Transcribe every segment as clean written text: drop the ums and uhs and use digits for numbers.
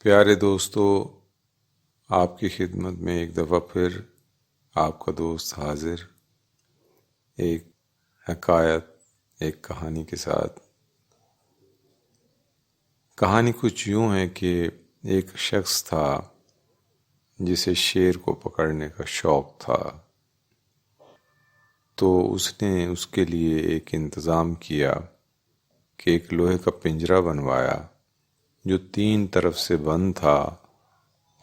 پیارے دوستو، آپ کی خدمت میں ایک دفعہ پھر آپ کا دوست حاضر، ایک حکایت، ایک کہانی کے ساتھ۔ کہانی کچھ یوں ہے کہ ایک شخص تھا جسے شیر کو پکڑنے کا شوق تھا، تو اس نے اس کے لیے ایک انتظام کیا کہ ایک لوہے کا پنجرہ بنوایا جو 3 طرف سے بند تھا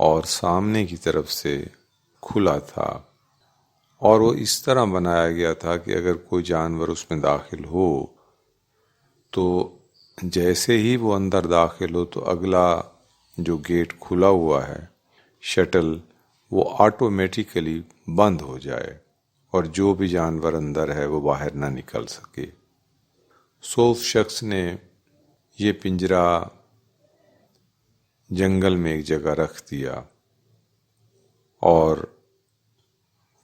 اور سامنے کی طرف سے کھلا تھا، اور وہ اس طرح بنایا گیا تھا کہ اگر کوئی جانور اس میں داخل ہو تو جیسے ہی وہ اندر داخل ہو تو اگلا جو گیٹ کھلا ہوا ہے، شٹل، وہ آٹومیٹیکلی بند ہو جائے اور جو بھی جانور اندر ہے وہ باہر نہ نکل سکے۔ اس شخص نے یہ پنجرہ جنگل میں ایک جگہ رکھ دیا اور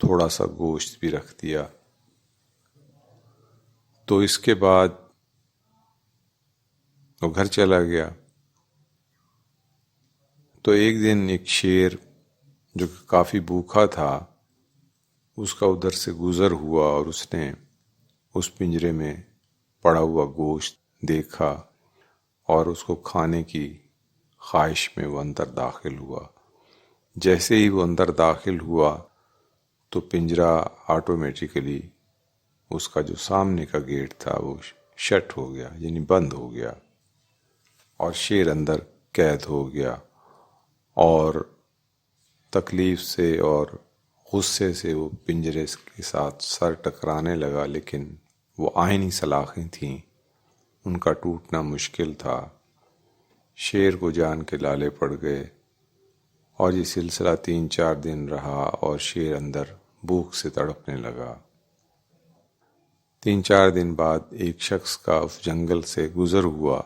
تھوڑا سا گوشت بھی رکھ دیا۔ تو اس کے بعد وہ گھر چلا گیا۔ تو ایک دن ایک شیر جو کہ کافی بھوکا تھا، اس کا ادھر سے گزر ہوا اور اس نے اس پنجرے میں پڑا ہوا گوشت دیکھا اور اس کو کھانے کی خواہش میں وہ اندر داخل ہوا۔ جیسے ہی وہ اندر داخل ہوا تو پنجرہ آٹومیٹیکلی، اس کا جو سامنے کا گیٹ تھا وہ شٹ ہو گیا، یعنی بند ہو گیا، اور شیر اندر قید ہو گیا اور تکلیف سے اور غصے سے وہ پنجرے کے ساتھ سر ٹکرانے لگا، لیکن وہ آئنی سلاخیں تھیں، ان کا ٹوٹنا مشکل تھا۔ شیر کو جان کے لالے پڑ گئے اور یہ سلسلہ 3-4 دن رہا اور شیر اندر بھوک سے تڑپنے لگا۔ 3-4 دن بعد ایک شخص کا اس جنگل سے گزر ہوا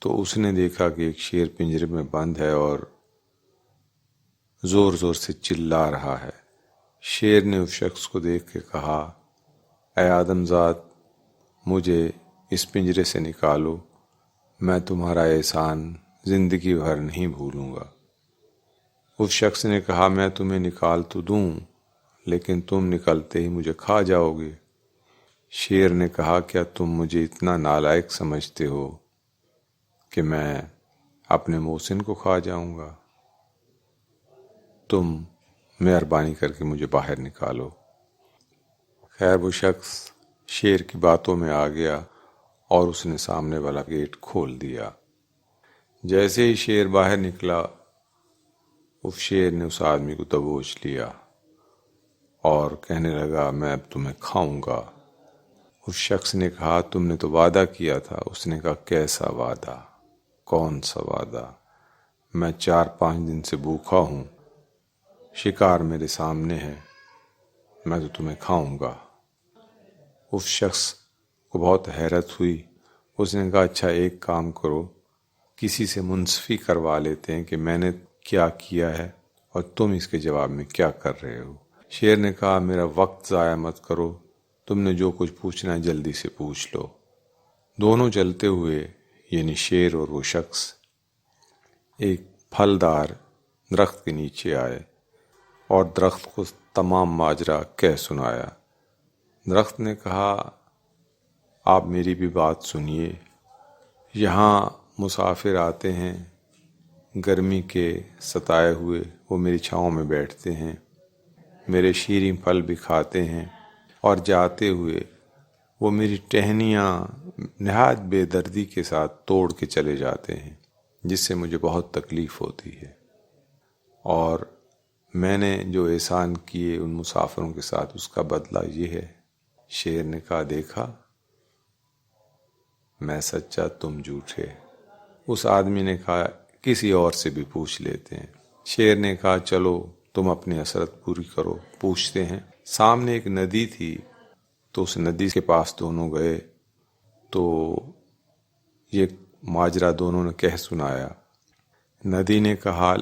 تو اس نے دیکھا کہ ایک شیر پنجرے میں بند ہے اور زور زور سے چلا رہا ہے۔ شیر نے اس شخص کو دیکھ کے کہا، اے آدم زاد، مجھے اس پنجرے سے نکالو، میں تمہارا احسان زندگی بھر نہیں بھولوں گا۔ اس شخص نے کہا، میں تمہیں نکال تو دوں لیکن تم نکلتے ہی مجھے کھا جاؤ گے۔ شیر نے کہا، کیا تم مجھے اتنا نالائق سمجھتے ہو کہ میں اپنے محسن کو کھا جاؤں گا؟ تم مہربانی کر کے مجھے باہر نکالو۔ خیر، وہ شخص شیر کی باتوں میں آ گیا اور اس نے سامنے والا گیٹ کھول دیا۔ جیسے ہی شیر باہر نکلا، اس شیر نے اس آدمی کو دبوچ لیا اور کہنے لگا، میں اب تمہیں کھاؤں گا۔ اس شخص نے کہا، تم نے تو وعدہ کیا تھا۔ اس نے کہا، کیسا وعدہ؟ کون سا وعدہ؟ میں 4-5 دن سے بھوکا ہوں، شکار میرے سامنے ہے، میں تو تمہیں کھاؤں گا۔ اس شخص کو بہت حیرت ہوئی۔ اس نے کہا، اچھا ایک کام کرو، کسی سے منصفی کروا لیتے ہیں کہ میں نے کیا کیا ہے اور تم اس کے جواب میں کیا کر رہے ہو۔ شیر نے کہا، میرا وقت ضائع مت کرو، تم نے جو کچھ پوچھنا ہے جلدی سے پوچھ لو۔ دونوں چلتے ہوئے، یعنی شیر اور وہ شخص، ایک پھلدار درخت کے نیچے آئے اور درخت کو تمام ماجرا کہہ سنایا۔ درخت نے کہا، آپ میری بھی بات سنیے، یہاں مسافر آتے ہیں، گرمی کے ستائے ہوئے وہ میری چھاؤں میں بیٹھتے ہیں، میرے شیریں پھل بھی کھاتے ہیں، اور جاتے ہوئے وہ میری ٹہنیاں نہایت بے دردی کے ساتھ توڑ کے چلے جاتے ہیں، جس سے مجھے بہت تکلیف ہوتی ہے، اور میں نے جو احسان کیے ان مسافروں کے ساتھ اس کا بدلہ یہ ہے۔ شیر نے کہا، دیکھا، میں سچا تم جھوٹے۔ اس آدمی نے کہا، کسی اور سے بھی پوچھ لیتے ہیں۔ شیر نے کہا، چلو تم اپنی حسرت پوری کرو، پوچھتے ہیں۔ سامنے ایک ندی تھی، تو اس ندی کے پاس دونوں گئے تو یہ ماجرا دونوں نے کہہ سنایا۔ ندی نے کہا،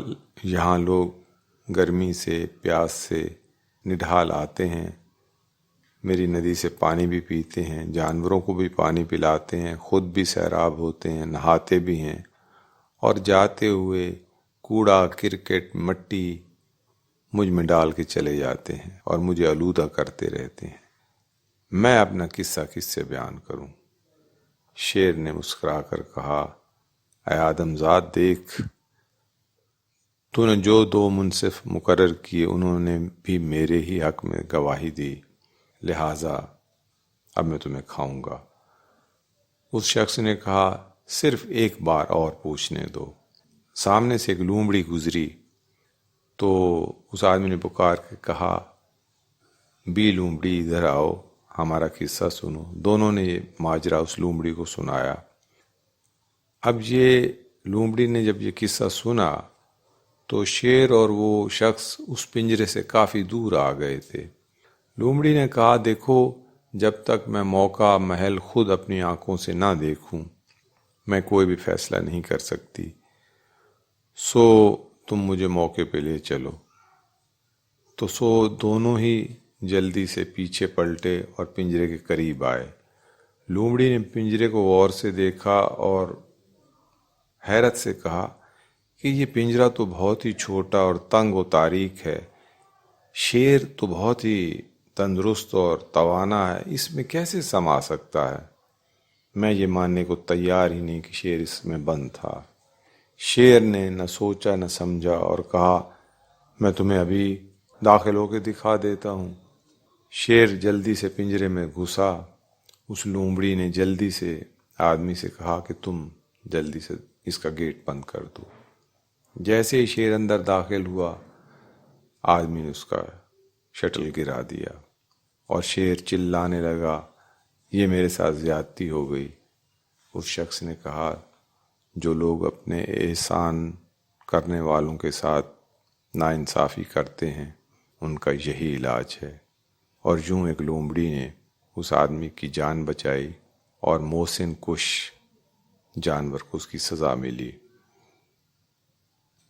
یہاں لوگ گرمی سے، پیاس سے نڈھال آتے ہیں، میری ندی سے پانی بھی پیتے ہیں، جانوروں کو بھی پانی پلاتے ہیں، خود بھی سیراب ہوتے ہیں، نہاتے بھی ہیں، اور جاتے ہوئے کوڑا کرکٹ مٹی مجھ میں ڈال کے چلے جاتے ہیں اور مجھے آلودہ کرتے رہتے ہیں۔ میں اپنا قصہ کس سے بیان کروں؟ شیر نے مسکرا کر کہا، اے آدم ذات دیکھ، تو نے جو دو منصف مقرر کیے انہوں نے بھی میرے ہی حق میں گواہی دی، لہٰذا اب میں تمہیں کھاؤں گا۔ اس شخص نے کہا، صرف ایک بار اور پوچھنے دو۔ سامنے سے ایک لومڑی گزری تو اس آدمی نے پکار کے کہا، بی لومڑی ادھر آؤ، ہمارا قصہ سنو۔ دونوں نے یہ ماجرا اس لومڑی کو سنایا۔ اب یہ لومڑی نے جب یہ قصہ سنا تو شیر اور وہ شخص اس پنجرے سے کافی دور آ گئے تھے۔ لومڑی نے کہا، دیکھو، جب تک میں موقع محل خود اپنی آنکھوں سے نہ دیکھوں میں کوئی بھی فیصلہ نہیں کر سکتی، سو تم مجھے موقع پہ لے چلو۔ تو دونوں ہی جلدی سے پیچھے پلٹے اور پنجرے کے قریب آئے۔ لومڑی نے پنجرے کو غور سے دیکھا اور حیرت سے کہا کہ یہ پنجرہ تو بہت ہی چھوٹا اور تنگ و تاریک ہے، شیر تو بہت ہی تندرست اور توانا ہے، اس میں کیسے سما سکتا ہے؟ میں یہ ماننے کو تیار ہی نہیں کہ شیر اس میں بند تھا۔ شیر نے نہ سوچا نہ سمجھا اور کہا، میں تمہیں ابھی داخل ہو کے دکھا دیتا ہوں۔ شیر جلدی سے پنجرے میں گھسا۔ اس لومڑی نے جلدی سے آدمی سے کہا کہ تم جلدی سے اس کا گیٹ بند کر دو۔ جیسے ہی شیر اندر داخل ہوا، آدمی نے اس کا شٹل گرا دیا اور شیر چلانے لگا، یہ میرے ساتھ زیادتی ہو گئی۔ اس شخص نے کہا، جو لوگ اپنے احسان کرنے والوں کے ساتھ ناانصافی کرتے ہیں ان کا یہی علاج ہے۔ اور یوں ایک لومڑی نے اس آدمی کی جان بچائی اور محسن کش جانور کو اس کی سزا ملی۔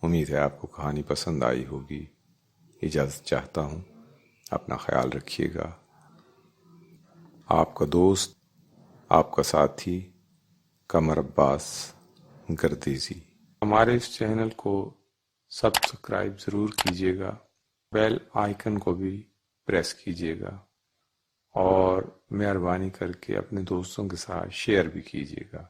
امید ہے آپ کو کہانی پسند آئی ہوگی۔ اجازت چاہتا ہوں، اپنا خیال رکھیے گا۔ آپ کا دوست، آپ کا ساتھی قمر عباس گردیزی۔ ہمارے اس چینل کو سبسکرائب ضرور کیجیے گا، بیل آئیکن کو بھی پریس کیجیے گا اور مہربانی کر کے اپنے دوستوں کے ساتھ شیئر بھی کیجیے گا۔